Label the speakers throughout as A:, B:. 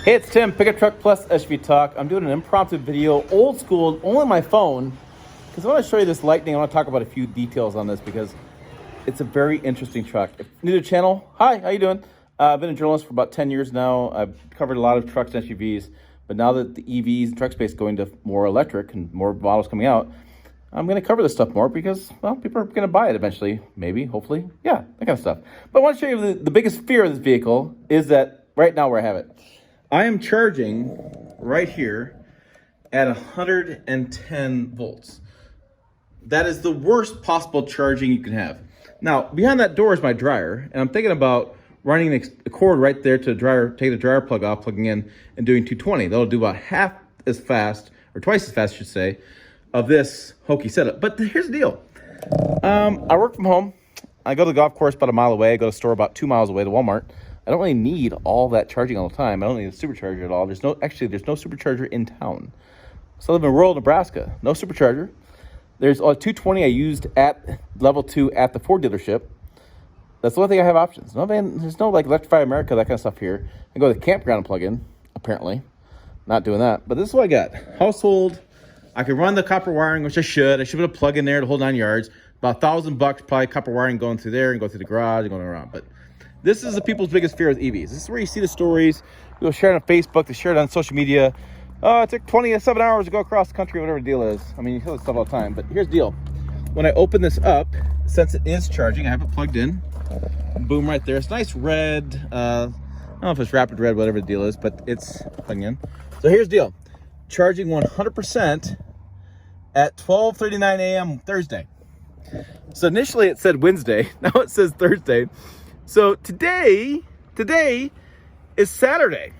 A: Hey, it's Tim, Pickup Truck Plus SUV Talk. I'm doing an impromptu video, old school, only on my phone, because I want to show you this Lightning. I want to talk about a few details on this because it's a very interesting truck. If you're new to the channel, hi, how you doing? I've been a journalist for about 10 years now. I've covered a lot of trucks and SUVs, but now that the EVs and truck space is going to more electric and more models coming out, I'm going to cover this stuff more because, well, people are going to buy it eventually, maybe, hopefully, yeah, that kind of stuff. But I want to show you the biggest fear of this vehicle is that right now where I have it, I am charging right here at 110 volts. That is the worst possible charging you can have. Now, behind that door is my dryer, and I'm thinking about running the cord right there to the dryer, taking the dryer plug off, plugging in, and doing 220. That'll do about half as fast, or twice as fast, I should say, of this hokey setup. But here's the deal. I work from home. I go to the golf course about a mile away. I go to the store about 2 miles away to Walmart. I don't really need all that charging all the time. I don't need a supercharger at all. There's no supercharger in town. So I live in rural Nebraska. No supercharger. There's a 220 I used at level 2 at the Ford dealership. That's the only thing I have options. There's no like Electrify America, that kind of stuff here. I go to the campground and plug in, apparently. Not doing that. But this is what I got. Household. I can run the copper wiring, which I should. I should put a plug in there to hold 9 yards. About $1,000 probably copper wiring going through there and go through the garage and going around. But this is the people's biggest fear with EVs. This is where you see the stories. You'll share it on Facebook. They share it on social media. Oh, it took 27 hours to go across the country, whatever the deal is. I mean, you hear this stuff all the time. But here's the deal. When I open this up, since it is charging, I have it plugged in. Boom, right there. It's nice red. I don't know if it's rapid red, whatever the deal is, but it's plugging in. So here's the deal. Charging 100% at 12:39 a.m. Thursday. So initially it said Wednesday. Now it says Thursday. So today is Saturday.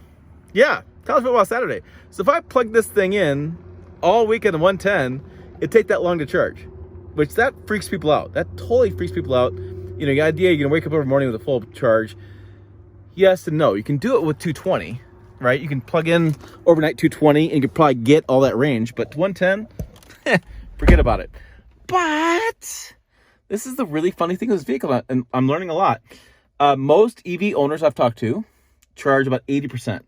A: Yeah, tell us about Saturday. So if I plug this thing in all weekend at 110, it'd take that long to charge, which that freaks people out. That totally freaks people out. You know, the idea you're gonna wake up every morning with a full charge. Yes and no. You can do it with 220, right? You can plug in overnight 220 and you can probably get all that range, but 110, forget about it. But this is the really funny thing with this vehicle, and I'm learning a lot. Most EV owners I've talked to charge about 80%.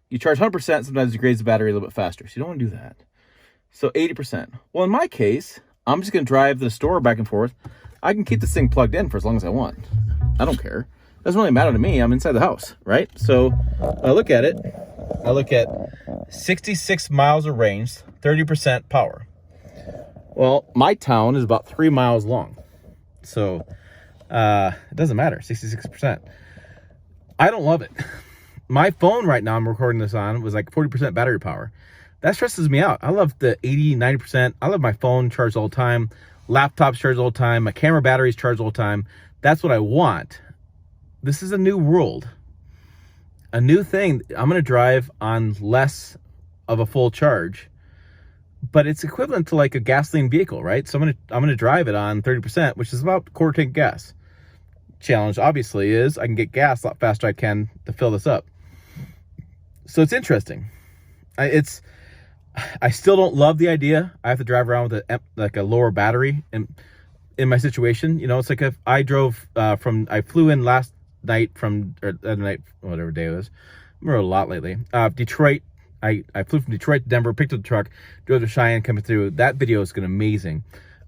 A: You charge 100%, sometimes it degrades the battery a little bit faster, so you don't want to do that. So 80%. Well, in my case, I'm just going to drive to the store back and forth. I can keep this thing plugged in for as long as I want. I don't care. It doesn't really matter to me. I'm inside the house, right? So I look at it. I look at 66 miles of range, 30% power. Well, my town is about 3 miles long. So it doesn't matter, 66%. I don't love it. My phone right now I'm recording this on was like 40% battery power. That stresses me out. I love the 80, 90%. I love my phone charged all the time. Laptops charged all the time. My camera batteries charged all the time. That's what I want. This is a new world. A new thing. I'm going to drive on less of a full charge. But it's equivalent to like a gasoline vehicle, right? So I'm gonna drive it on 30%, which is about a quarter tank gas. Challenge obviously is I can get gas a lot faster I can to fill this up. So it's interesting. I still don't love the idea. I have to drive around with a lower battery in my situation. You know, it's like if I drove I flew in last night whatever day it was. I remember a lot lately. Detroit. I flew from Detroit to Denver, picked up the truck, drove to Cheyenne, coming through. That video is amazing.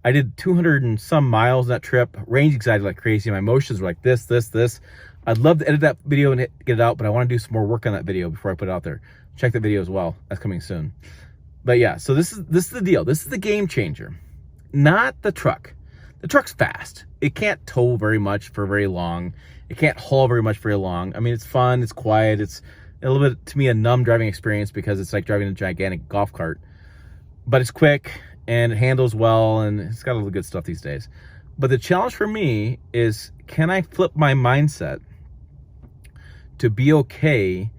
A: I did 200 and some miles on that trip, range excited like crazy. My emotions were like this. I'd love to edit that video and get it out, but I want to do some more work on that video before I put it out there. Check that video as well. That's coming soon. But yeah, so this is the deal. This is the game changer. Not the truck. The truck's fast. It can't tow very much for very long. It can't haul very much for very long. I mean, it's fun, it's quiet, it's a little bit, to me, a numb driving experience because it's like driving a gigantic golf cart. But it's quick, and it handles well, and it's got all the good stuff these days. But the challenge for me is, can I flip my mindset to be okay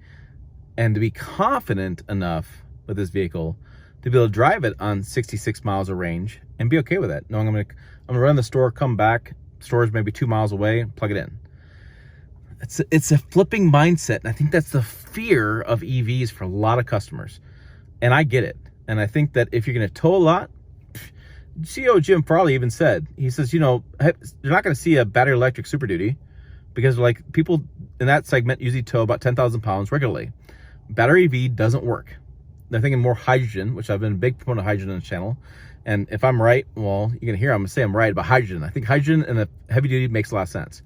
A: and to be confident enough with this vehicle to be able to drive it on 66 miles of range and be okay with it, knowing I'm gonna run the store, come back, store's maybe 2 miles away, plug it in. It's a flipping mindset, and I think that's the fear of EVs for a lot of customers, and I get it. And I think that if you're going to tow a lot, CEO Jim Farley even said, he says, you know, you're not going to see a battery electric Super Duty because like people in that segment usually tow about 10,000 pounds regularly. battery EV doesn't work. They're thinking more hydrogen, which I've been a big proponent of hydrogen on the channel. And if I'm right, well, you're gonna hear I'm gonna say I'm right about hydrogen. I think hydrogen in the heavy duty makes a lot of sense.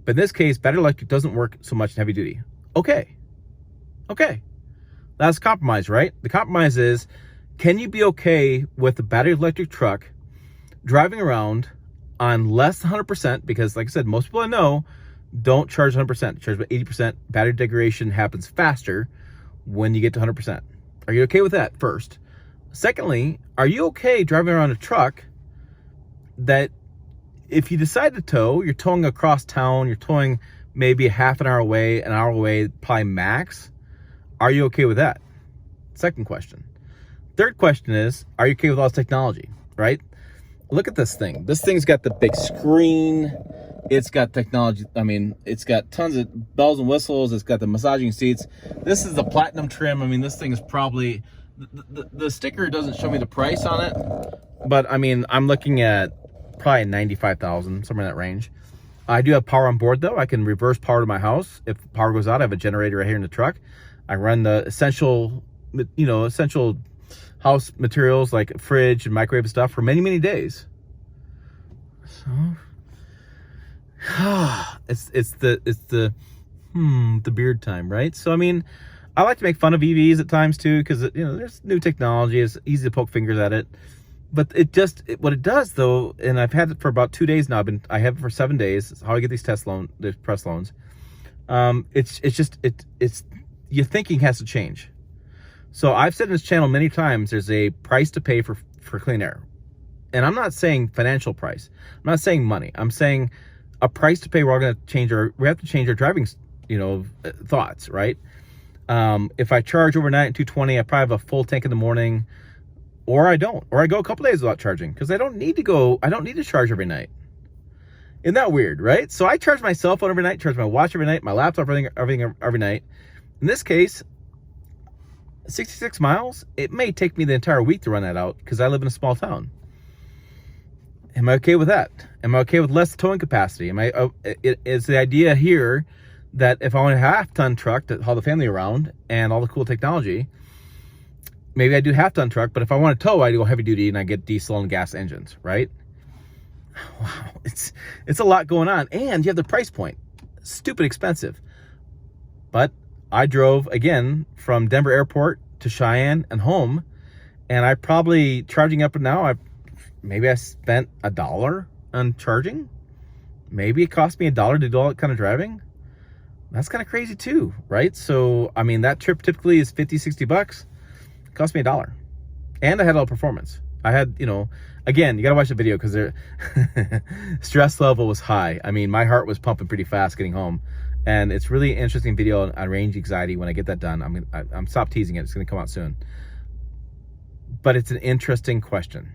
A: But in this case, battery electric doesn't work so much in heavy duty. Okay. That's a compromise, right? The compromise is, can you be okay with a battery electric truck driving around on less than 100%? Because like I said, most people I know don't charge 100%, charge about 80%. Battery degradation happens faster when you get to 100%. Are you okay with that first? Secondly, are you okay driving around a truck that if you decide to tow, you're towing across town, you're towing maybe a half an hour away, probably max? Are you okay with that? Second question. Third question is, are you okay with all this technology, right? Look at this thing. This thing's got the big screen. It's got technology. I mean, it's got tons of bells and whistles. It's got the massaging seats. This is the platinum trim. I mean, this thing is probably, the sticker doesn't show me the price on it, but I mean, I'm looking at probably 95,000, somewhere in that range. I do have power on board though. I can reverse power to my house. If the power goes out, I have a generator right here in the truck. I run the essential house materials like fridge and microwave and stuff for many, many days. So it's the beard time, right? So I mean, I like to make fun of EVs at times too, because there's new technology. It's easy to poke fingers at it, but what it does though, and I've had it for about 2 days now. I have it for 7 days. It's how I get these press loans. It's your thinking has to change. So I've said in this channel many times, there's a price to pay for clean air. And I'm not saying financial price. I'm not saying money. I'm saying a price to pay. We have to change our driving, thoughts, right? If I charge overnight at 220, I probably have a full tank in the morning, or I don't, or I go a couple days without charging because I don't need to charge every night. Isn't that weird, right? So I charge my cell phone every night, charge my watch every night, my laptop, everything every night. In this case, 66 miles, it may take me the entire week to run that out because I live in a small town. Am I okay with that? Am I okay with less towing capacity? Is the idea here that if I want a half-ton truck to haul the family around and all the cool technology, maybe I do half-ton truck, but if I want to tow, I go heavy duty and I get diesel and gas engines, right? Wow, it's a lot going on. And you have the price point. Stupid expensive. But I drove, again, from Denver Airport to Cheyenne and home, and I probably, charging up and now, maybe I spent $1 on charging. Maybe it cost me $1 to do all that kind of driving. That's kind of crazy too, right? So, I mean, that trip typically is $50-$60. It cost me $1. And I had all performance. I had, again, you got to watch the video because their stress level was high. I mean, my heart was pumping pretty fast getting home. And it's really interesting video on range anxiety. When I get that done, I'm stop teasing it. It's going to come out soon. But it's an interesting question.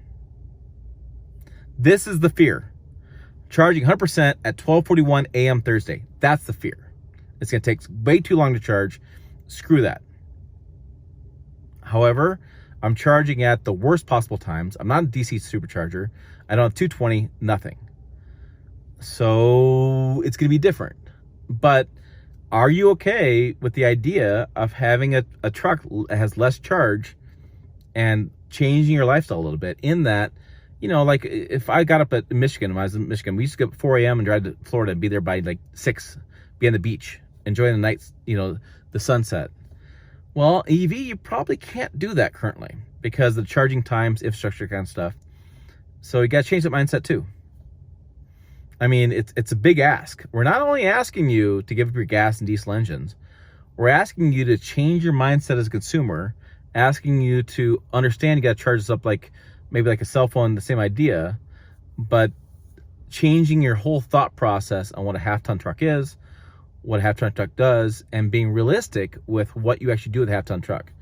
A: This is the fear. Charging 100% at 12:41 a.m. Thursday. That's the fear. It's going to take way too long to charge. Screw that. However, I'm charging at the worst possible times. I'm not a DC supercharger. I don't have 220, nothing. So it's going to be different. But are you okay with the idea of having a truck that has less charge and changing your lifestyle a little bit in that, like if I got up at Michigan, when I was in Michigan, we used to get up at 4 a.m. and drive to Florida and be there by like 6, be on the beach, enjoying the nights, the sunset. Well, EV, you probably can't do that currently because of the charging times, infrastructure kind of stuff. So you got to change that mindset too. I mean, it's a big ask. We're not only asking you to give up your gas and diesel engines, we're asking you to change your mindset as a consumer, asking you to understand you got to charge this up maybe like a cell phone, the same idea, but changing your whole thought process on what a half-ton truck is, what a half-ton truck does, and being realistic with what you actually do with a half-ton truck.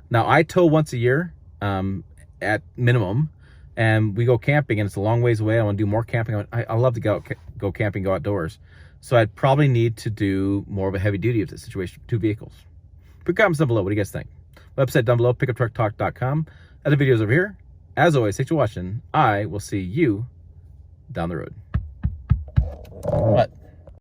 A: Now, I tow once a year at minimum, and we go camping, and it's a long ways away. I want to do more camping. I love to go camping, go outdoors. So I'd probably need to do more of a heavy duty of the situation, 2 vehicles. Put comments down below. What do you guys think? Website down below, pickuptrucktalk.com. Other videos over here. As always, thanks for watching. I will see you down the road. What?